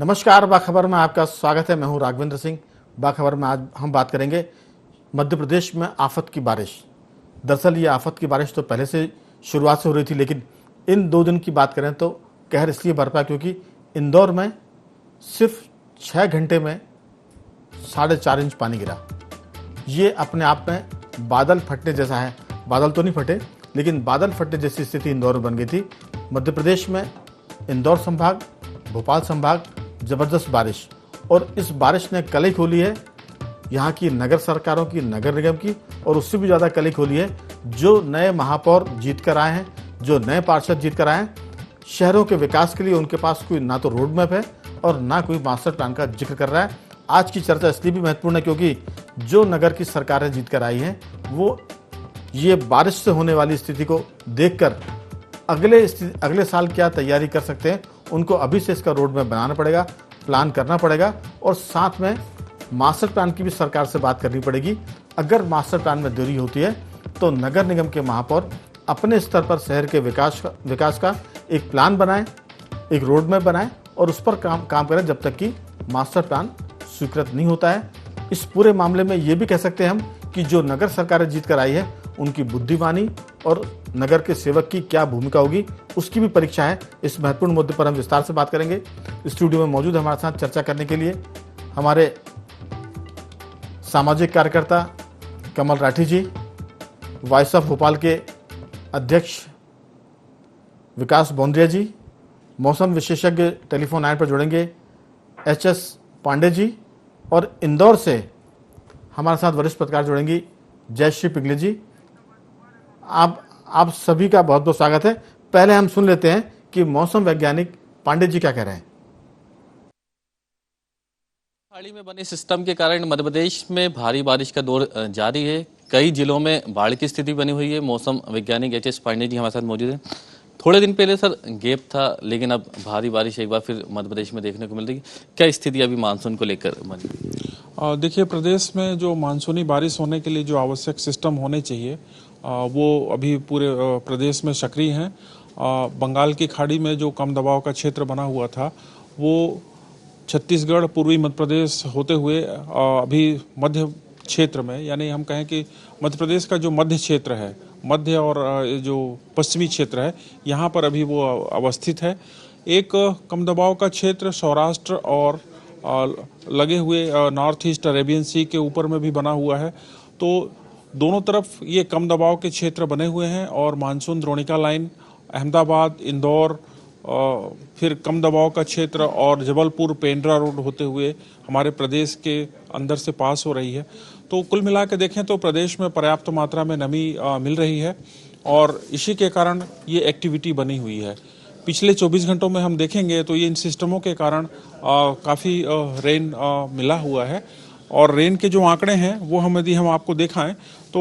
नमस्कार, बाखबर में आपका स्वागत है। मैं हूं राघवेंद्र सिंह। बाखबर में आज हम बात करेंगे मध्य प्रदेश में आफत की बारिश। दरअसल ये आफत की बारिश तो पहले से शुरुआत से हो रही थी, लेकिन इन 2 दिन की बात करें तो कहर इसलिए बरपा क्योंकि इंदौर में सिर्फ 6 घंटे में 4.5 इंच पानी गिरा। ये अपने आप में बादल फटने जैसा है। बादल तो नहीं फटे, लेकिन बादल फटने जैसी स्थिति इंदौर में बन गई थी। मध्य प्रदेश में इंदौर संभाग, भोपाल संभाग जबरदस्त बारिश, और इस बारिश ने कलई खोली है यहाँ की नगर सरकारों की, नगर निगम की, और उससे भी ज़्यादा कलई खोली है जो नए महापौर जीत कर आए हैं, जो नए पार्षद जीत कर आए हैं। शहरों के विकास के लिए उनके पास कोई ना तो रोड मैप है और ना कोई मास्टर प्लान का जिक्र कर रहा है। आज की चर्चा इसलिए भी महत्वपूर्ण है क्योंकि जो नगर की सरकारें जीत कर आई हैं वो ये बारिश से होने वाली स्थिति को देखकर अगले साल क्या तैयारी कर सकते हैं, उनको अभी से इसका रोड मैप बनाना पड़ेगा, प्लान करना पड़ेगा, और साथ में मास्टर प्लान की भी सरकार से बात करनी पड़ेगी। अगर मास्टर प्लान में देरी होती है तो नगर निगम के महापौर अपने स्तर पर शहर के विकास का एक प्लान बनाएं, एक रोड मैप बनाएं और उस पर काम करें जब तक कि मास्टर प्लान स्वीकृत नहीं होता है। इस पूरे मामले में ये भी कह सकते हैं हम कि जो नगर सरकारें जीत कर आई है उनकी बुद्धिमानी और नगर के सेवक की क्या भूमिका होगी, उसकी भी परीक्षा है। इस महत्वपूर्ण मुद्दे पर हम विस्तार से बात करेंगे। स्टूडियो में मौजूद हमारे साथ चर्चा करने के लिए हमारे सामाजिक कार्यकर्ता कमल राठी जी, वॉइस ऑफ भोपाल के अध्यक्ष विकास बोंद्रिया जी, मौसम विशेषज्ञ टेलीफोन लाइन पर जुड़ेंगे HS पांडे जी, और इंदौर से हमारे साथ वरिष्ठ पत्रकार जुड़ेंगी जयश्री पिंगले जी। आप सभी का बहुत बहुत स्वागत है। पहले हम सुन लेते हैं कि मौसम वैज्ञानिक पांडे जी क्या कह रहे हैं। खाड़ी में बने सिस्टम के कारण मध्य प्रदेश में भारी बारिश का दौर जारी है। कई जिलों में बाढ़ की स्थिति बनी हुई है। मौसम वैज्ञानिक HS पांडे जी हमारे साथ मौजूद हैं। थोड़े दिन पहले सर गैप था, लेकिन अब भारी बारिश एक बार फिर मध्य प्रदेश में देखने को मिल रही है। क्या स्थिति अभी मानसून को लेकर बनी? देखिए, प्रदेश में जो मानसूनी बारिश होने के लिए जो आवश्यक सिस्टम होने चाहिए वो अभी पूरे प्रदेश में सक्रिय हैं। बंगाल की खाड़ी में जो कम दबाव का क्षेत्र बना हुआ था वो छत्तीसगढ़, पूर्वी मध्य प्रदेश होते हुए अभी मध्य क्षेत्र में, यानी हम कहें कि मध्य प्रदेश का जो मध्य क्षेत्र है, मध्य और जो पश्चिमी क्षेत्र है, यहाँ पर अभी वो अवस्थित है। एक कम दबाव का क्षेत्र सौराष्ट्र और लगे हुए नॉर्थ ईस्ट अरेबियन सी के ऊपर में भी बना हुआ है। तो दोनों तरफ ये कम दबाव के क्षेत्र बने हुए हैं और मानसून द्रोणिका लाइन अहमदाबाद, इंदौर, फिर कम दबाव का क्षेत्र और जबलपुर, पेंड्रा रोड होते हुए हमारे प्रदेश के अंदर से पास हो रही है। तो कुल मिला के देखें तो प्रदेश में पर्याप्त मात्रा में नमी मिल रही है और इसी के कारण ये एक्टिविटी बनी हुई है। पिछले 24 घंटों में हम देखेंगे तो ये इन सिस्टमों के कारण काफ़ी रेन मिला हुआ है। और रेन के जो आंकड़े हैं वो यदि हम आपको दिखाएं तो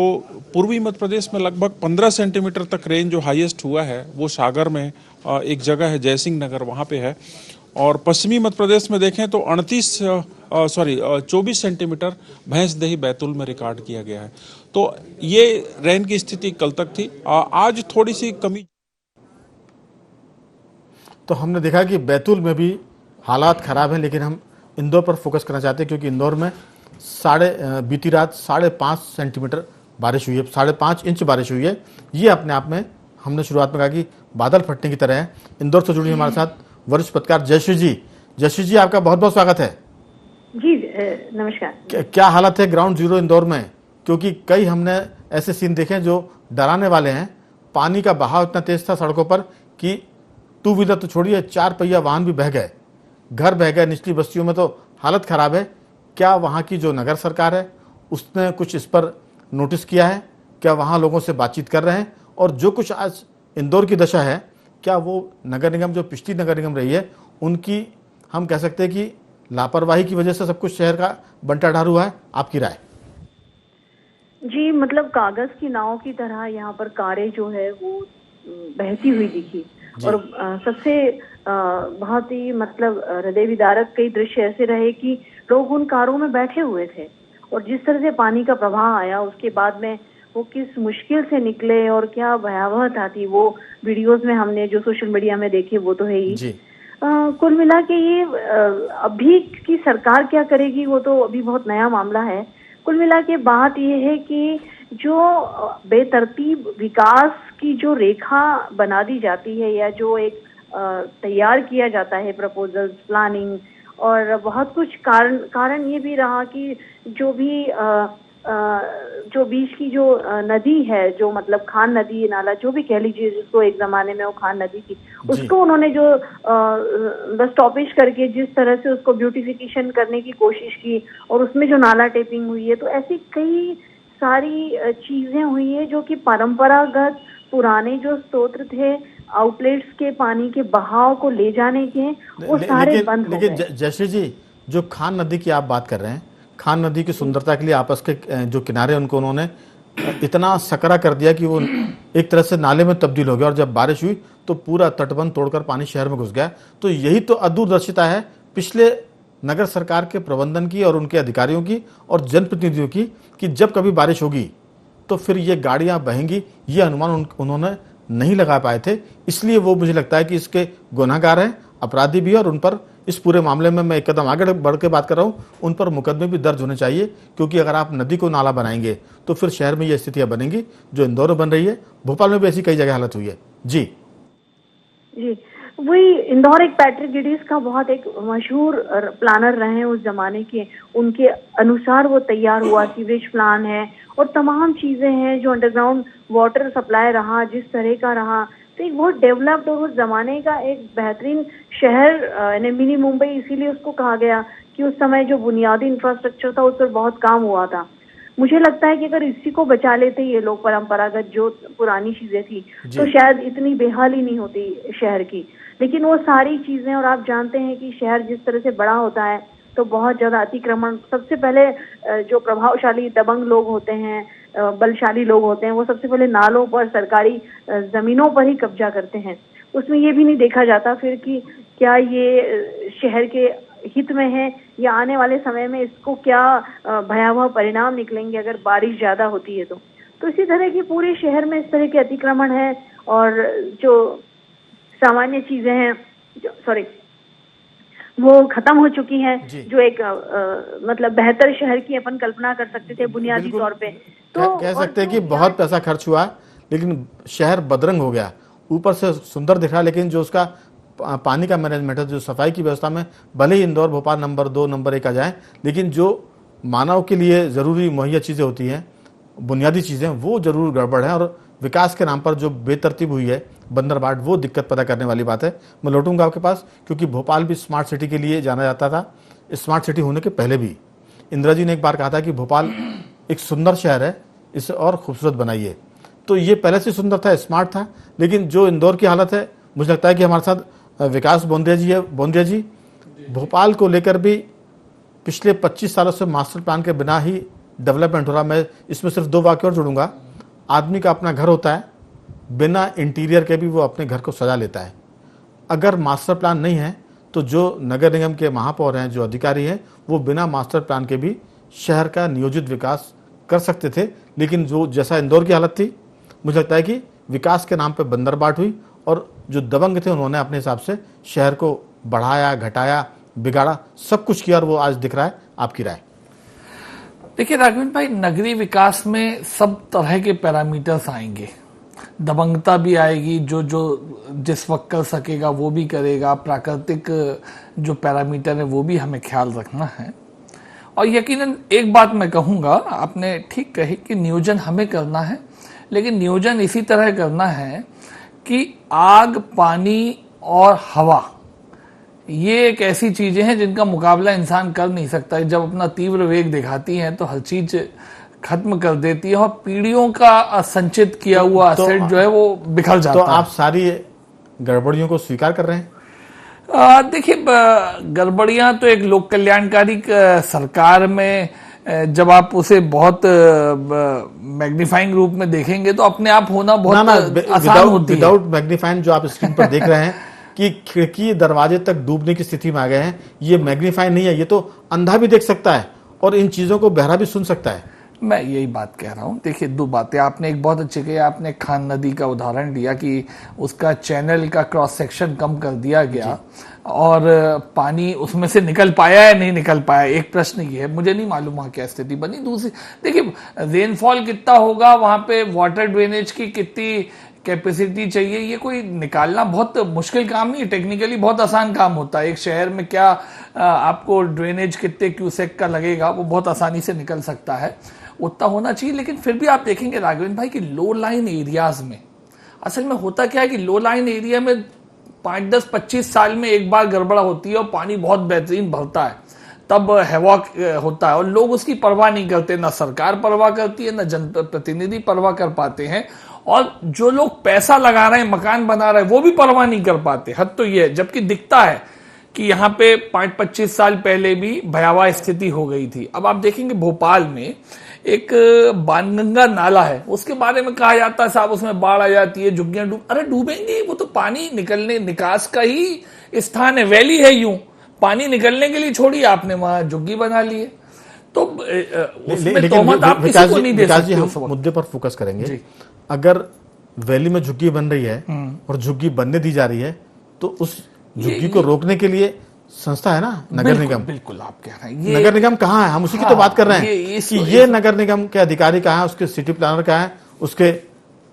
पूर्वी मध्य प्रदेश में लगभग 15 सेंटीमीटर तक रेन जो हाईएस्ट हुआ है वो सागर में एक जगह है, जयसिंह नगर, वहाँ पे है। और पश्चिमी मध्य प्रदेश में देखें तो 24 सेंटीमीटर भैंसदेही, बैतूल में रिकॉर्ड किया गया है। तो ये रेन की स्थिति कल तक थी। आज थोड़ी सी कमी। तो हमने देखा कि बैतूल में भी हालात ख़राब हैं, लेकिन हम इंदौर पर फोकस करना चाहते हैं क्योंकि इंदौर में बीती रात 5.5 सेंटीमीटर बारिश हुई है, 5.5 इंच बारिश हुई है। ये अपने आप में हमने शुरुआत में कहा कि बादल फटने की तरह है। इंदौर से जुड़ी हमारे साथ वरिष्ठ पत्रकार जयश्री जी। जयश्री जी, आपका बहुत बहुत स्वागत है जी। नमस्कार। क्या हालत है ग्राउंड जीरो इंदौर में? क्योंकि कई हमने ऐसे सीन देखे जो डराने वाले हैं। पानी का बहाव इतना तेज था सड़कों पर कि 2 व्हीलर तो छोड़िए, 4 पहिया वाहन भी बह गए, घर बह गए। निचली बस्तियों में तो हालत खराब है। क्या वहाँ की जो नगर सरकार है उसने कुछ इस पर नोटिस किया है? क्या वहाँ लोगों से बातचीत कर रहे हैं? और जो कुछ आज इंदौर की दशा है, क्या वो नगर निगम, जो पिछली नगर निगम रही है, उनकी हम कह सकते हैं कि लापरवाही की वजह से सब कुछ शहर का बंटाढार हुआ है? आपकी राय? जी, मतलब कागज की नाव की तरह यहाँ पर कारें जो है वो बहती हुई दिखी और सबसे बहुत ही मतलब हृदय विदारक कई दृश्य ऐसे रहे कि लोग उन कारों में बैठे हुए थे और जिस तरह से पानी का प्रवाह आया उसके बाद में वो किस मुश्किल से निकले और क्या भयावहता थी वो वीडियोस में हमने जो सोशल मीडिया में देखे वो तो है ही। कुल मिला के ये अभी की सरकार क्या करेगी वो तो अभी बहुत नया मामला है। कुल मिला के बात ये है कि जो बेतरतीब विकास की जो रेखा बना दी जाती है या जो एक तैयार किया जाता है प्रपोजल्स, प्लानिंग, और बहुत कुछ कारण ये भी रहा कि जो भी जो बीच की जो नदी है, जो मतलब खान नदी नाला जो भी कह लीजिए, जिसको एक जमाने में वो खान नदी थी, उसको उन्होंने जो स्टॉपेज करके जिस तरह से उसको ब्यूटिफिकेशन करने की कोशिश की और उसमें जो नाला टेपिंग हुई है, तो ऐसी कई सारी चीजें हुई है जो कि परंपरागत पुराने जो स्रोत थे, आउटलेट्स के पानी के बहाव को ले जाने के, वो सारे बंद हो गए। लेकिन जयश्री जी, जो खान नदी की आप बात कर रहे हैं, खान नदी की सुंदरता के लिए आपस के जो किनारे उनको उन्होंने इतना सकरा कर दिया कि वो एक तरह से नाले में तब्दील हो गया, और जब बारिश हुई तो पूरा तटबंध तोड़कर पानी शहर में घुस गया। तो यही तो अदूरदर्शिता है पिछले नगर सरकार के प्रबंधन की और उनके अधिकारियों की और जनप्रतिनिधियों की, कि जब कभी बारिश होगी तो फिर ये गाड़ियां बहेंगी, ये अनुमान उन्होंने नहीं लगा पाए थे। इसलिए वो मुझे लगता है कि इसके गुनहगार हैं, अपराधी भी, और उन पर इस पूरे मामले में मैं एक कदम आगे बढ़ के बात कर रहा हूँ, उन पर मुकदमे भी दर्ज होने चाहिए, क्योंकि अगर आप नदी को नाला बनाएंगे तो फिर शहर में ये स्थितियां बनेंगी जो इंदौर में बन रही है। भोपाल में भी ऐसी कई जगह हालत हुई है। जी जी, वही इंदौर एक पैट्रिक गेडिस का बहुत एक मशहूर प्लानर रहे हैं उस जमाने के, उनके अनुसार वो तैयार हुआ। सीवेज प्लान है और तमाम चीजें हैं, जो अंडरग्राउंड वाटर सप्लाई रहा जिस तरह का रहा, तो एक बहुत डेवलप्ड और उस जमाने का एक बेहतरीन शहर, यानी मिनी मुंबई इसीलिए उसको कहा गया कि उस समय जो बुनियादी इंफ्रास्ट्रक्चर था उस पर बहुत काम हुआ था। मुझे लगता है कि अगर इसी को बचा लेते ये लोग, परंपरागत जो पुरानी चीजें थी, तो शायद इतनी बेहाली नहीं होती शहर की। लेकिन वो सारी चीजें, और आप जानते हैं कि शहर जिस तरह से बड़ा होता है तो बहुत ज्यादा अतिक्रमण, सबसे पहले जो प्रभावशाली दबंग लोग होते हैं, बलशाली लोग होते हैं, वो सबसे पहले नालों पर, सरकारी जमीनों पर ही कब्जा करते हैं। उसमें ये भी नहीं देखा जाता फिर कि क्या ये शहर के हित में है या आने वाले समय में इसको क्या भयावह परिणाम निकलेंगे अगर बारिश ज्यादा होती है तो इसी तरह की पूरे शहर में इस तरह के अतिक्रमण है, और जो सामान्य चीजें हैं वो खत्म हो चुकी हैं, जो एक मतलब बेहतर शहर की अपन कल्पना कर सकते थे बुनियादी तौर पे। तो कह सकते हैं कि बहुत पैसा खर्च हुआ, लेकिन शहर बदरंग हो गया। ऊपर से सुंदर दिख रहा, लेकिन जो उसका पानी का मैनेजमेंट है, जो सफाई की व्यवस्था में, भले ही इंदौर भोपाल नंबर 2 नंबर 1 आ जाए, लेकिन जो मानव के लिए ज़रूरी मुहैया चीज़ें होती हैं, बुनियादी चीज़ें, वो ज़रूर गड़बड़ है। और विकास के नाम पर जो बेतरतीब हुई है बंदरबाट, वो दिक्कत पैदा करने वाली बात है। मैं लौटूंगा आपके पास, क्योंकि भोपाल भी स्मार्ट सिटी के लिए जाना जाता था। स्मार्ट सिटी होने के पहले भी इंदिरा जी ने एक बार कहा था कि भोपाल एक सुंदर शहर है, इसे और खूबसूरत बनाइए। तो ये पहले से सुंदर था, स्मार्ट था, लेकिन जो इंदौर की हालत है, मुझे लगता है कि हमारे साथ विकास बोंद्रिया जी है। बोंद्रिया जी, भोपाल को लेकर भी पिछले 25 सालों से मास्टर प्लान के बिना ही डेवलपमेंट हो रहा। मैं इसमें सिर्फ 2 वाक्य और जोड़ूंगा। आदमी का अपना घर होता है, बिना इंटीरियर के भी वो अपने घर को सजा लेता है। अगर मास्टर प्लान नहीं है तो जो नगर निगम के महापौर हैं, जो अधिकारी हैं, वो बिना मास्टर प्लान के भी शहर का नियोजित विकास कर सकते थे। लेकिन जो जैसा इंदौर की हालत थी, मुझे लगता है कि विकास के नाम पर बंदरबाट हुई, और जो दबंग थे उन्होंने अपने हिसाब से शहर को बढ़ाया, घटाया, बिगाड़ा, सब कुछ किया, और वो आज दिख रहा है। आपकी राय? देखिए राघवेंद्र भाई, नगरीय विकास में सब तरह के पैरामीटर्स आएंगे, दबंगता भी आएगी, जो जिस वक्त कर सकेगा वो भी करेगा, प्राकृतिक जो पैरामीटर है वो भी हमें ख्याल रखना है। और यकीनन एक बात मैं कहूँगा, आपने ठीक कही कि नियोजन हमें करना है, लेकिन नियोजन इसी तरह करना है कि आग, पानी और हवा, ये एक ऐसी चीजें हैं जिनका मुकाबला इंसान कर नहीं सकता। जब अपना तीव्र वेग दिखाती हैं तो हर चीज खत्म कर देती है, और पीढ़ियों का संचित किया हुआ एसेट जो है वो बिखर जाता है। तो आप सारी गड़बड़ियों को स्वीकार कर रहे हैं? देखिए, गड़बड़ियां तो एक लोक कल्याणकारी सरकार में जब आप उसे बहुत मैग्नीफाइंग रूप में देखेंगे तो अपने आप होना बहुत आसान होती है। विदाउट मैग्नीफाइंग जो आप स्क्रीन पर देख रहे हैं कि खिड़की दरवाजे तक डूबने की स्थिति में आ गए हैं, ये मैग्नीफाई नहीं है, ये तो अंधा भी देख सकता है और इन चीजों को बहरा भी सुन सकता है। मैं यही बात कह रहा हूं। देखिए, दो बातें आपने एक बहुत अच्छी कही। आपने खान नदी का उदाहरण दिया कि उसका चैनल का क्रॉस सेक्शन कम कर दिया गया और पानी उसमें से निकल पाया या नहीं निकल पाया, एक प्रश्न ये है। मुझे नहीं मालूम वहां क्या स्थिति बनी। दूसरी, देखिए रेनफॉल कितना होगा, वहां पे वाटर ड्रेनेज की कितनी कैपेसिटी चाहिए, ये कोई निकालना बहुत मुश्किल काम नहीं है। टेक्निकली बहुत आसान काम होता है। एक शहर में क्या आपको ड्रेनेज कितने क्यूसेक का लगेगा, वो बहुत आसानी से निकल सकता है, उतना होना चाहिए। लेकिन फिर भी आप देखेंगे राघवेंद्र भाई कि लो लाइन एरियाज में असल में होता क्या है कि लो लाइन एरिया में 5, 10, 25 साल में एक बार गड़बड़ा होती है और पानी बहुत बेहतरीन भरता है, तब हैवॉक होता है और लोग उसकी परवाह नहीं करते। ना सरकार परवाह करती है, ना जनप्रतिनिधि परवाह कर पाते हैं, और जो लोग पैसा लगा रहे हैं, मकान बना रहे हैं, वो भी परवाह नहीं कर पाते। हद तो ये है, जबकि दिखता है कि यहाँ पे 5-25 साल पहले भी भयावह स्थिति हो गई थी। अब आप देखेंगे भोपाल में एक बाणगंगा नाला है, उसके बारे में कहा जाता है साहब उसमें बाढ़ आ जाती है, झुग्गियां अरे डूबेंगी, वो तो पानी निकलने निकास का ही स्थान है, वैली है, यूं पानी निकलने के लिए छोड़ी, आपने वहां झुग्गी बना ली है। तो उसमें तोहमत आप किसी को नहीं दे सकते। हम मुद्दे पर फोकस करेंगे। अगर वैली में झुग्गी बन रही है और झुग्गी बनने दी जा रही है, तो उस झुग्गी को रोकने के लिए संस्था है ना, नगर निगम। बिल्कुल आप कह रहे हैं, नगर निगम कहाँ है? हम उसी की तो बात कर रहे हैं कि ये नगर निगम के अधिकारी कहाँ है, उसके सिटी प्लानर कहाँ है, उसके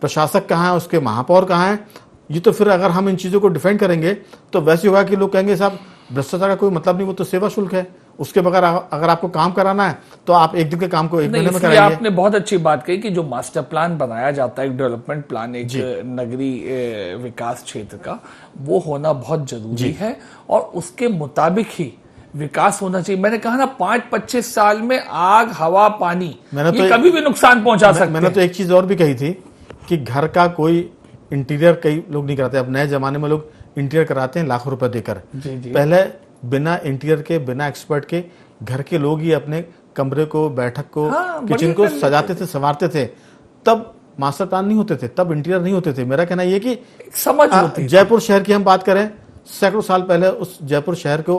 प्रशासक कहाँ है, उसके महापौर कहाँ है। ये तो फिर अगर हम इन चीजों को डिफेंड करेंगे तो वैसे होगा कि लोग कहेंगे साहब भ्रष्टाचार का कोई मतलब नहीं, वो तो सेवा शुल्क है, उसके बगैर अगर आपको काम कराना है तो आप एक दिन के काम को एक महीने में कराइए। आपने बहुत अच्छी बात कही कि जो मास्टर प्लान बनाया जाता है, एक डेवलपमेंट प्लान, एक नगरीय विकास क्षेत्र का, वो होना बहुत जरूरी है और उसके मुताबिक ही विकास होना चाहिए। मैंने कहा ना 5-25 साल में आग, हवा, पानी ये कभी भी नुकसान पहुंचा सकते हैं। मैंने तो एक चीज और भी कही थी कि घर का कोई इंटीरियर कई लोग नहीं कराते। अब नए जमाने में लोग इंटीरियर कराते हैं लाखों रुपए देकर। पहले बिना इंटीरियर के, बिना एक्सपर्ट के घर के लोग ही अपने कमरे को, बैठक को, किचन को सजाते थे, संवारते थे। तब मास्टर प्लान नहीं होते थे, तब इंटीरियर नहीं होते थे। मेरा कहना यह कि समझ जयपुर शहर की हम बात करें, सैकड़ों साल पहले उस जयपुर शहर को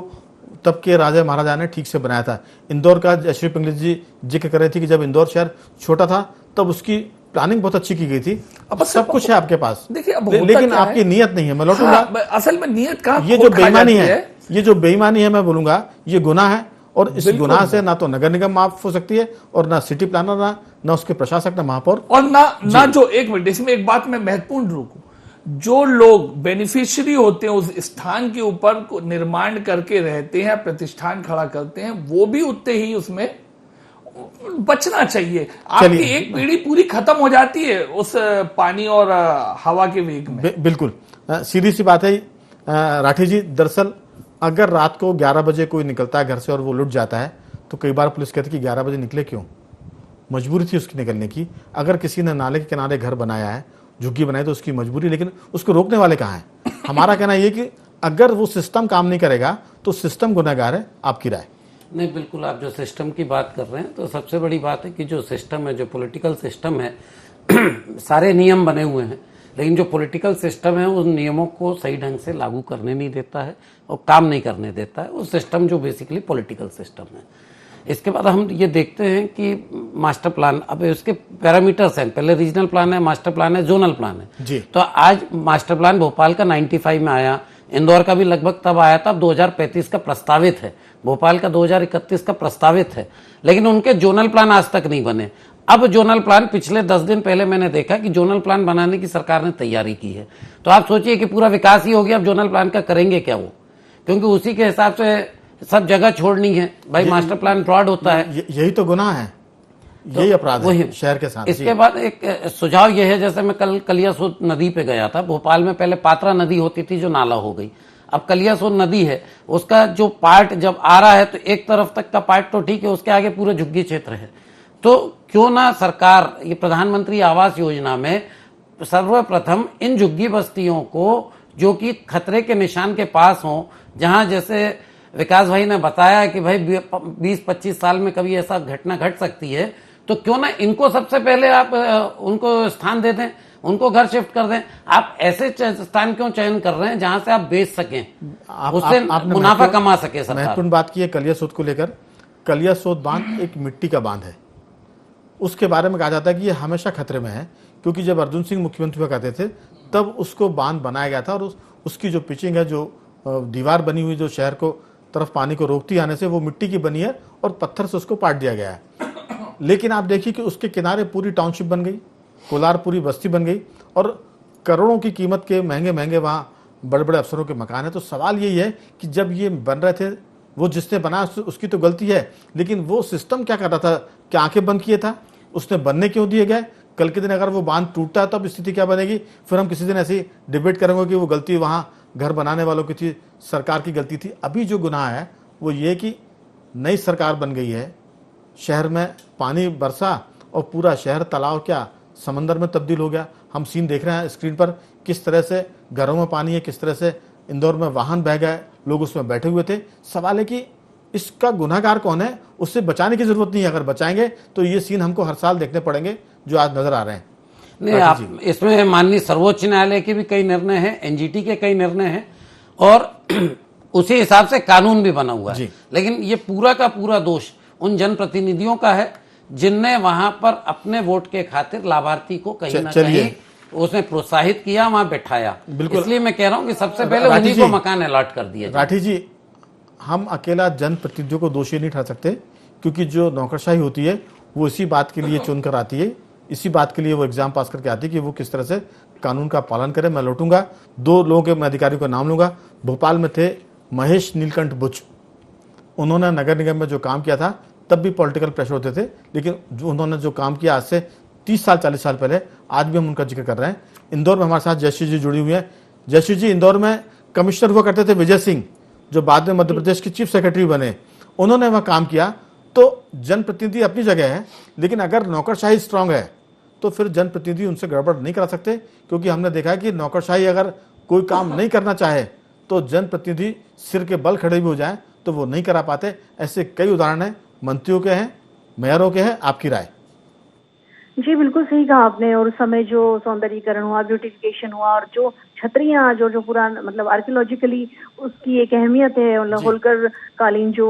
तब के राजा महाराजा ने ठीक से बनाया था। इंदौर का जयश्री पिंगली जी जिक्र कर रहे थे कि जब इंदौर शहर छोटा था तब उसकी प्लानिंग बहुत अच्छी की गई थी। अब सब कुछ है आपके पास, देखिए लेकिन आपकी नीयत नहीं है। मैं लौटूंगा, असल में नीयत का ये जो बेईमानी है, ये जो बेईमानी है, मैं बोलूंगा ये गुनाह है। और इस गुनाह से ना तो नगर निगम माफ हो सकती है और ना सिटी प्लानर, ना उसके प्रशासक, ना महापौर, और ना जो एक मिनट इसमें एक बात मैं महत्वपूर्ण रोकूं, जो लोग बेनिफिशियरी होते हैं उस स्थान के ऊपर निर्माण करके रहते हैं, प्रतिष्ठान खड़ा करते हैं, वो भी उतने ही उसमें बचना चाहिए। आपकी एक पीढ़ी पूरी खत्म हो जाती है उस पानी और हवा के वेग में। बिल्कुल सीधी सी बात है राठी जी। दरअसल अगर रात को 11 बजे कोई निकलता है घर से और वो लुट जाता है तो कई बार पुलिस कहती है कि 11 बजे निकले क्यों, मजबूरी थी उसकी निकलने की। अगर किसी ने नाले के किनारे घर बनाया है, झुग्गी बनाई, तो उसकी मजबूरी, लेकिन उसको रोकने वाले कहाँ हैं? हमारा कहना यह कि अगर वो सिस्टम काम नहीं करेगा तो सिस्टम गुनहगार है। आपकी राय? नहीं, बिल्कुल आप जो सिस्टम की बात कर रहे हैं, तो सबसे बड़ी बात है कि जो सिस्टम है, जो पॉलिटिकल सिस्टम है, सारे नियम बने हुए हैं, लेकिन जो पॉलिटिकल सिस्टम है उन नियमों को सही ढंग से लागू करने नहीं देता है और काम नहीं करने देता है। वो सिस्टम जो बेसिकली पॉलिटिकल सिस्टम है। इसके बाद हम ये देखते हैं कि मास्टर प्लान, अब उसके पैरामीटर्स हैं, पहले रीजनल प्लान है, मास्टर प्लान है, जोनल प्लान है जी। तो आज मास्टर प्लान भोपाल का 95 में आया, इंदौर का भी लगभग तब आया था, 2035 का प्रस्तावित है, भोपाल का 2031 का प्रस्तावित है, लेकिन उनके जोनल प्लान आज तक नहीं बने। अब जोनल प्लान पिछले 10 दिन पहले मैंने देखा कि जोनल प्लान बनाने की सरकार ने तैयारी की है। तो आप सोचिए कि पूरा विकास ही हो गया, अब जोनल प्लान का करेंगे क्या वो, क्योंकि उसी के हिसाब से सब जगह छोड़नी है भाई। मास्टर प्लान फ्रॉड होता है, यही तो गुनाह है, यही अपराध है शहर के साथ। इसके बाद एक सुझाव यह है, जैसे मैं कल कलियासोत नदी पे गया था, भोपाल में पहले पात्रा नदी होती थी जो नाला हो गई, अब कलियासोत नदी है, उसका जो पार्ट जब आ रहा है तो एक तरफ तक का पार्ट तो ठीक है, उसके आगे पूरे झुग्गी क्षेत्र है। तो क्यों ना सरकार ये प्रधानमंत्री आवास योजना में सर्वप्रथम इन झुग्गी बस्तियों को जो कि खतरे के निशान के पास हों, जहां जैसे विकास भाई ने बताया कि भाई 20-25 साल में कभी ऐसा घटना घट सकती है, तो क्यों ना इनको सबसे पहले आप उनको स्थान दे दें, उनको घर शिफ्ट कर दें। आप ऐसे स्थान क्यों चयन कर रहे हैं जहां से आप बेच सकें, उससे मुनाफा कमा सके सरकार। महत्वपूर्ण बात की है कलियासोत को लेकर। कलियासोत बांध एक मिट्टी का बांध है, उसके बारे में कहा जाता है कि ये हमेशा खतरे में है, क्योंकि जब अर्जुन सिंह मुख्यमंत्री हुआ करते थे तब उसको बांध बनाया गया था और उसकी जो पिचिंग है, जो दीवार बनी हुई जो शहर को तरफ पानी को रोकती आने से, वो मिट्टी की बनी है और पत्थर से उसको पाट दिया गया है। लेकिन आप देखिए कि उसके किनारे पूरी टाउनशिप बन गई, कोलार पूरी बस्ती बन गई और करोड़ों की कीमत के महंगे महंगे वहाँ बड़े बड़े अफसरों के मकान है। तो सवाल यही है कि जब ये बन रहे थे, वो जिसने बनाया उसकी तो गलती है, लेकिन वो सिस्टम क्या कर रहा था? क्या आंखें बंद किए था? उसने बनने क्यों दिए गए? कल के दिन अगर वो बांध टूटता है तो अब स्थिति क्या बनेगी? फिर हम किसी दिन ऐसी डिबेट करेंगे कि वो गलती वहाँ घर बनाने वालों की थी, सरकार की गलती थी। अभी जो गुनाह है वो ये कि नई सरकार बन गई है, शहर में पानी बरसा और पूरा शहर तालाब क्या समंदर में तब्दील हो गया। हम सीन देख रहे हैं स्क्रीन पर, किस तरह से घरों में पानी है, किस तरह से इंदौर में वाहन बह गए, लोग उसमें बैठे हुए थे। सवाल है कि इसका गुनहगार कौन है? उससे बचाने की जरूरत नहीं है। अगर बचाएंगे तो ये सीन हमको हर साल देखने पड़ेंगे जो आज नजर आ रहे हैं। नहीं, आप इसमें माननीय सर्वोच्च न्यायालय के भी कई निर्णय हैं, एनजीटी के कई निर्णय हैं और उसी हिसाब से कानून भी बना हुआ है। लेकिन ये पूरा का पूरा दोष उन जनप्रतिनिधियों का है जिनने वहां पर अपने वोट के खातिर लाभार्थी को कहीं ना कहीं उसने प्रोत्साहित किया, वहां बैठाया। इसलिए मैं कह रहा हूं कि सबसे पहले उन्हीं को मकान अलॉट कर दिया। राठी जी, हम अकेला जनप्रतिनिधियों को दोषी नहीं ठहरा सकते, क्योंकि जो नौकरशाही होती है वो इसी बात के लिए चुनकर आती है, इसी बात के लिए वो एग्जाम पास करके आती है कि वो किस तरह से कानून का पालन करे। मैं लौटूंगा, 2 लोगों के मैं अधिकारियों का नाम लूंगा। भोपाल में थे महेश नीलकंठ बुच, उन्होंने नगर निगम में जो काम किया था तब भी पॉलिटिकल प्रेशर होते थे, लेकिन जो उन्होंने जो काम किया आज से 30 साल 40 साल पहले, आज भी हम उनका जिक्र कर रहे हैं। इंदौर में हमारे साथ जयश्री जी जुड़ी हुई है। जयश्री जी, इंदौर में कमिश्नर हुआ करते थे विजय सिंह, जो बाद में मध्य प्रदेश के चीफ सेक्रेटरी बने, उन्होंने वह काम किया। तो जनप्रतिनिधि अपनी जगह है, लेकिन अगर नौकरशाही स्ट्रांग है तो फिर जनप्रतिनिधि उनसे गड़बड़ नहीं करा सकते, क्योंकि हमने देखा है कि नौकरशाही अगर कोई काम नहीं करना चाहे तो जनप्रतिनिधि सिर के बल खड़े भी हो जाए तो वो नहीं करा पाते। ऐसे कई उदाहरण हैं, मंत्रियों के हैं, मेयरों के हैं। आपकी राय? जी बिल्कुल सही कहा आपने। और उस समय जो सौंदर्यीकरण हुआ, ब्यूटिफिकेशन हुआ और जो छतरियां जो पूरा मतलब आर्कियोलॉजिकली उसकी एक अहमियत है, मतलब होलकर कालीन जो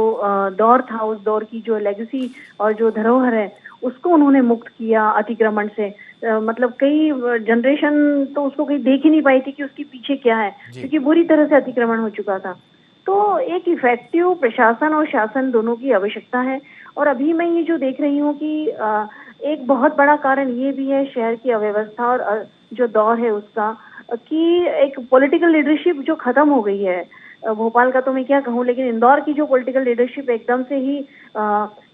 दौर था, उस दौर की जो लेगेसी और जो धरोहर है उसको उन्होंने मुक्त किया अतिक्रमण से। मतलब कई जनरेशन तो उसको कहीं देख ही नहीं पाई थी कि उसके पीछे क्या है, क्योंकि बुरी तरह से अतिक्रमण हो चुका था। तो एक इफेक्टिव प्रशासन और शासन दोनों की आवश्यकता है। और अभी मैं ये जो देख रही हूँ कि एक बहुत बड़ा कारण ये भी है शहर की अव्यवस्था और जो दौर है उसका, कि एक पॉलिटिकल लीडरशिप जो खत्म हो गई है। भोपाल का तो मैं क्या कहूँ, लेकिन इंदौर की जो पॉलिटिकल लीडरशिप एकदम से ही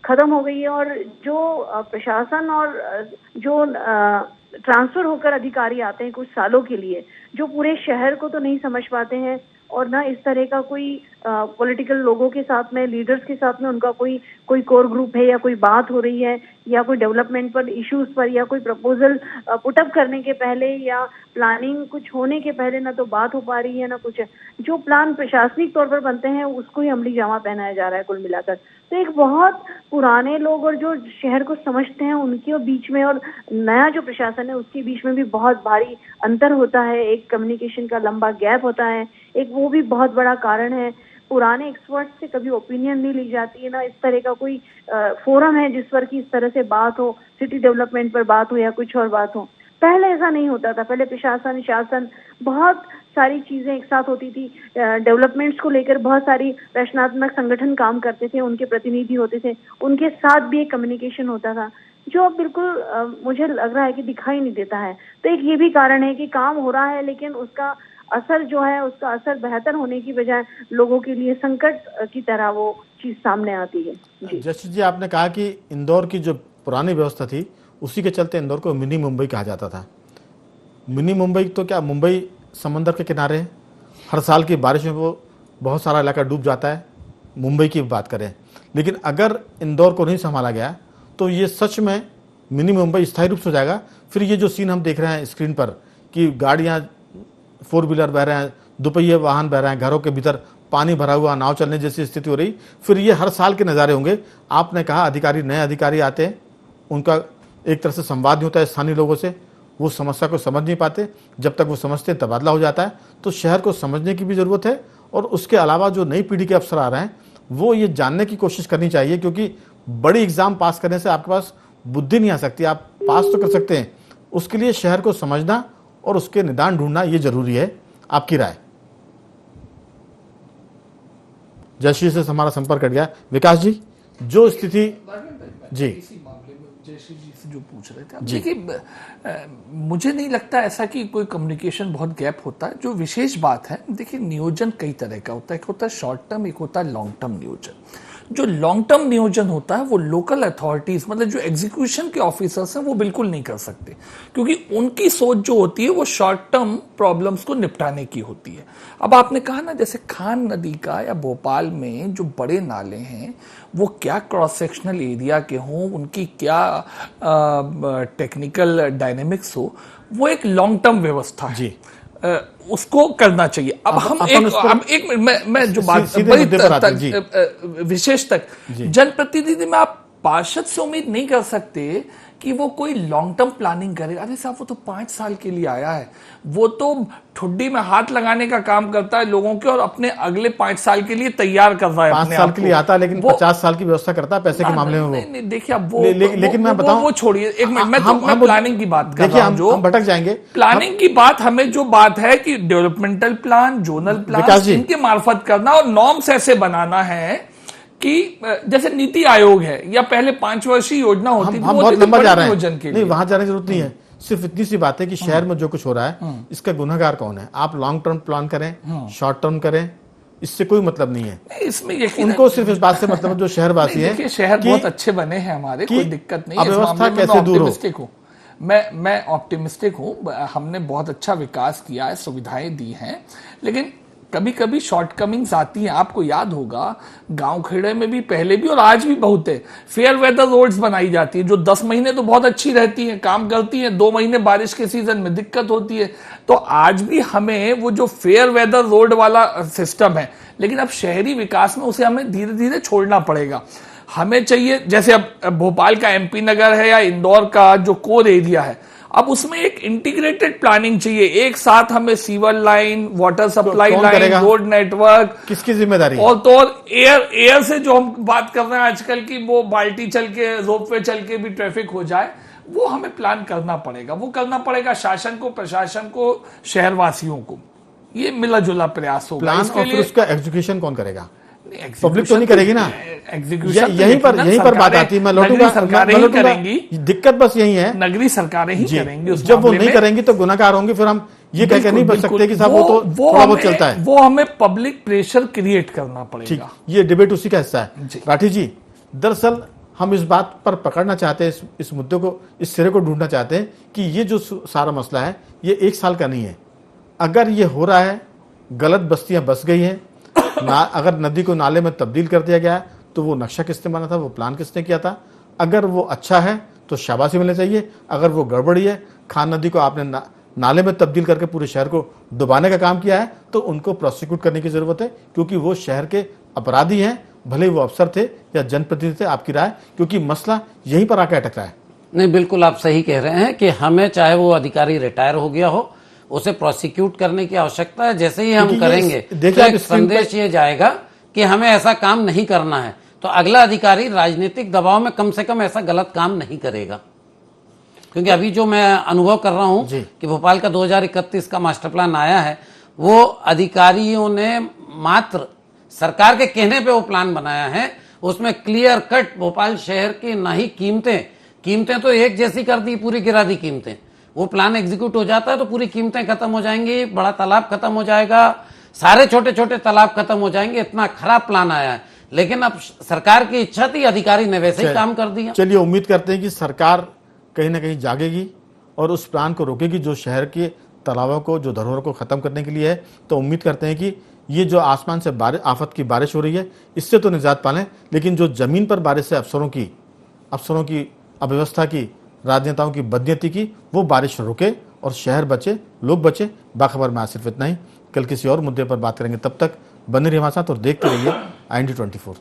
खत्म हो गई है। और जो प्रशासन और जो ट्रांसफर होकर अधिकारी आते हैं कुछ सालों के लिए, जो पूरे शहर को तो नहीं समझ पाते हैं और ना इस तरह का कोई पॉलिटिकल लोगों के साथ में, लीडर्स के साथ में उनका कोई कोर ग्रुप है या कोई बात हो रही है या कोई डेवलपमेंट पर इश्यूज पर या कोई प्रपोजल पुटअप करने के पहले या प्लानिंग कुछ होने के पहले ना तो बात हो पा रही है ना कुछ। जो प्लान प्रशासनिक तौर पर बनते हैं उसको ही अमली जामा पहनाया जा रहा है कुल मिलाकर। तो एक बहुत पुराने लोग और जो शहर को समझते हैं उनके बीच में और नया जो प्रशासन है उसके बीच में भी बहुत भारी अंतर होता है। एक कम्युनिकेशन का लंबा गैप होता है, एक वो भी बहुत बड़ा कारण है। पुराने एक्सपर्ट से कभी ओपिनियन नहीं ली जाती है, ना इस तरह का कोई फोरम है जिस पर कि इस तरह से बात हो, सिटी डेवलपमेंट पर बात हो या कुछ और बात हो। पहले ऐसा नहीं होता था। पहले प्रशासन, शासन, बहुत सारी चीजें एक साथ होती थी। डेवलपमेंट्स को लेकर बहुत सारी रचनात्मक संगठन काम करते थे, उनके प्रतिनिधि होते थे, उनके साथ भी एक कम्युनिकेशन होता था, जो अब बिल्कुल मुझे लग रहा है कि दिखाई नहीं देता है। तो एक ये भी कारण है कि काम हो रहा है लेकिन उसका असर जो है, उसका असर बेहतर होने की बजाय लोगों के लिए संकट की तरह वो चीज सामने आती है। जस्टिस जी, आपने कहा कि इंदौर की जो पुरानी व्यवस्था थी उसी के चलते इंदौर को मिनी मुंबई कहा जाता था। मिनी मुंबई तो क्या, मुंबई समंदर के किनारे है, हर साल की बारिश में वो बहुत सारा इलाका डूब जाता है, मुंबई की बात करें। लेकिन अगर इंदौर को नहीं संभाला गया तो ये सच में मिनी मुंबई स्थायी रूप से हो जाएगा। फिर ये जो सीन हम देख रहे हैं स्क्रीन पर कि गाड़ियाँ 4 व्हीलर बह रहे हैं, दोपहिए वाहन बह रहे हैं, घरों के भीतर पानी भरा हुआ, नाव चलने जैसी स्थिति हो रही, फिर ये हर साल के नज़ारे होंगे। आपने कहा अधिकारी, नए अधिकारी आते हैं, उनका एक तरह से संवाद नहीं होता है स्थानीय लोगों से, वो समस्या को समझ नहीं पाते, जब तक वो समझते हैं तबादला हो जाता है। तो शहर को समझने की भी ज़रूरत है और उसके अलावा जो नई पीढ़ी के अफसर आ रहे हैं वो ये जानने की कोशिश करनी चाहिए, क्योंकि बड़ी एग्ज़ाम पास करने से आपके पास बुद्धि नहीं आ सकती। आप पास तो कर सकते हैं, उसके लिए शहर को समझना और उसके निदान ढूंढना ये जरूरी है। आपकी राय? जयश्री से हमारा संपर्क कट गया। विकास जी, जो स्थिति जी इसी मामले में जयश्री जी से जो पूछ रहे थे, अब देखिए मुझे नहीं लगता ऐसा कि कोई कम्युनिकेशन बहुत गैप होता है। जो विशेष बात है, देखिए नियोजन कई तरह का होता है, एक होता है शॉर्ट टर्म, एक होता है लॉन्ग टर्म नियोजन। जो लॉन्ग टर्म नियोजन होता है वो लोकल अथॉरिटीज, मतलब जो एग्जीक्यूशन के ऑफिसर्स हैं, वो बिल्कुल नहीं कर सकते, क्योंकि उनकी सोच जो होती है वो शॉर्ट टर्म प्रॉब्लम्स को निपटाने की होती है। अब आपने कहा ना, जैसे खान नदी का या भोपाल में जो बड़े नाले हैं वो क्या क्रॉस सेक्शनल एरिया के हों, उनकी क्या टेक्निकल डायनेमिक्स हो, वो एक लॉन्ग टर्म व्यवस्था है जी। उसको करना चाहिए। अब हम एक मिनट, मैं जो बात बड़ी विशेष तक, जनप्रतिनिधि में आप पार्षद से उम्मीद नहीं कर सकते कि वो कोई लॉन्ग टर्म प्लानिंग करे। अरे साहब, वो तो 5 साल के लिए आया है, वो तो ठुड्डी में हाथ लगाने का काम करता है लोगों के, और अपने अगले 5 साल के लिए तैयार कर रहा है। 5 साल के लिए आता है, लेकिन 50 साल की व्यवस्था करता है पैसे के मामले में। नहीं, देखिए अब वो लेकिन मैं बताऊं, वो छोड़िए एक मिनट, मैं प्लानिंग की बात कर रहा हूं। जो हम भटक जाएंगे प्लानिंग की बात, हमें जो बात है कि डेवलपमेंटल प्लान, जोनल प्लान, इनके मार्फत करना और नॉर्म्स ऐसे बनाना है कि जैसे नीति आयोग है या पहले 5 वर्षीय योजना होती थी, हम बहुत लंबा जा रहे हैं, नहीं वहां जाने की जरूरत नहीं है। सिर्फ इतनी सी बात है कि शहर में जो कुछ हो रहा है इसका गुनहगार कौन है? आप लॉन्ग टर्म प्लान करें, शॉर्ट टर्म करें, इससे कोई मतलब नहीं है। इसमें उनको सिर्फ इस बात से मतलब जो शहरवासी है, शहर बहुत अच्छे बने हैं हमारे, कोई दिक्कत नहीं है। अव्यवस्था कैसे दूर हो? मैं ऑप्टिमिस्टिक हूं। हमने बहुत अच्छा विकास किया है, सुविधाएं दी हैं, लेकिन कभी कभी शॉर्टकमिंग्स आती हैं। आपको याद होगा गांव खेड़े में भी पहले भी और आज भी बहुत है, फेयर वेदर रोड्स बनाई जाती है जो 10 महीने तो बहुत अच्छी रहती हैं, काम करती हैं, 2 महीने बारिश के सीजन में दिक्कत होती है। तो आज भी हमें वो जो फेयर वेदर रोड वाला सिस्टम है, लेकिन अब शहरी विकास में उसे हमें धीरे धीरे छोड़ना पड़ेगा। हमें चाहिए, जैसे अब भोपाल का MP नगर है या इंदौर का जो कोर एरिया है, अब उसमें एक इंटीग्रेटेड प्लानिंग चाहिए। एक साथ हमें sewer line, water supply line, road network, किसकी जिम्मेदारी है? और तो एयर से जो हम बात कर रहे हैं आजकल की, वो बाल्टी चल के, रोपवे चल के भी ट्रैफिक हो जाए, वो हमें प्लान करना पड़ेगा। वो करना पड़ेगा शासन को, प्रशासन को, शहरवासियों को। ये मिला जुला प्रयास होगा। प्लान और फिर उसका एग्जीक्यूशन कौन करेगा? पब्लिक तो नहीं करेगी ना। एग्जीक्यूशन यहीं पर बात आती है। मैं लौटूंगा, दिक्कत बस यही है, नगरीय सरकारें ही करेंगी। जब वो नहीं करेंगी तो गुनाहगार होंगे, फिर हम ये कहकर नहीं बच सकते कि साहब वो तो थोड़ा बहुत चलता है। वो हमें पब्लिक प्रेशर क्रिएट करना पड़ेगा। ये डिबेट उसी का हिस्सा है। राठी जी, दरअसल हम इस बात पर पकड़ना चाहते हैं, इस मुद्दे को, इस सिरे को ढूंढना चाहते हैं कि ये जो सारा मसला है ये 1 साल का नहीं है। अगर ये हो रहा है, गलत बस्तियां बस गई हैं, अगर नदी को नाले में तब्दील कर दिया गया है, तो वो नक्शा किसने बना था, वो प्लान किसने किया था? अगर वो अच्छा है तो शाबाशी मिलनी चाहिए। अगर वो गड़बड़ी है, खान नदी को आपने नाले में तब्दील करके पूरे शहर को डुबाने का काम किया है, तो उनको प्रोसिक्यूट करने की जरूरत है, क्योंकि वो शहर के अपराधी हैं, भले वो अफसर थे या जनप्रतिनिधि थे। आपकी राय? क्योंकि मसला यहीं पर आकर अटक रहा है। नहीं, बिल्कुल आप सही कह रहे हैं कि हमें, चाहे वो अधिकारी रिटायर हो गया हो, उसे प्रोसिक्यूट करने की आवश्यकता है। जैसे ही हम करेंगे तो एक संदेश ये जाएगा कि हमें ऐसा काम नहीं करना है, तो अगला अधिकारी राजनीतिक दबाव में कम से कम ऐसा गलत काम नहीं करेगा। क्योंकि अभी जो मैं अनुभव कर रहा हूं कि भोपाल का 2031 का मास्टर प्लान आया है, वो अधिकारियों ने मात्र सरकार के कहने पे वो प्लान बनाया है। उसमें क्लियर कट भोपाल शहर की ना ही कीमतें तो एक जैसी कर दी, पूरी गिरा दी कीमतें। वो प्लान एग्जीक्यूट हो जाता है तो पूरी कीमतें खत्म हो जाएंगी, बड़ा तालाब खत्म हो जाएगा, सारे छोटे छोटे तालाब खत्म हो जाएंगे। इतना खराब प्लान आया है, लेकिन अब सरकार की इच्छा थी, अधिकारी ने वैसे ही काम कर दिया। चलिए, उम्मीद करते हैं कि सरकार कहीं ना कहीं जागेगी और उस प्लान को रोकेगी जो शहर के तालाबों को, जो धरोहर को खत्म करने के लिए है। तो उम्मीद करते हैं कि ये जो आसमान से आफत की बारिश हो रही है, इससे तो निजात पालें, लेकिन जो जमीन पर बारिश है, अफसरों की अव्यवस्था की, राजनेताओं की बदनीयती की, वो बारिश रुके और शहर बचे, लोग बचे। बाखबर में आज सिर्फ इतना ही। कल किसी और मुद्दे पर बात करेंगे। तब तक बने रहिए हमारे साथ और देखते रहिए IND24।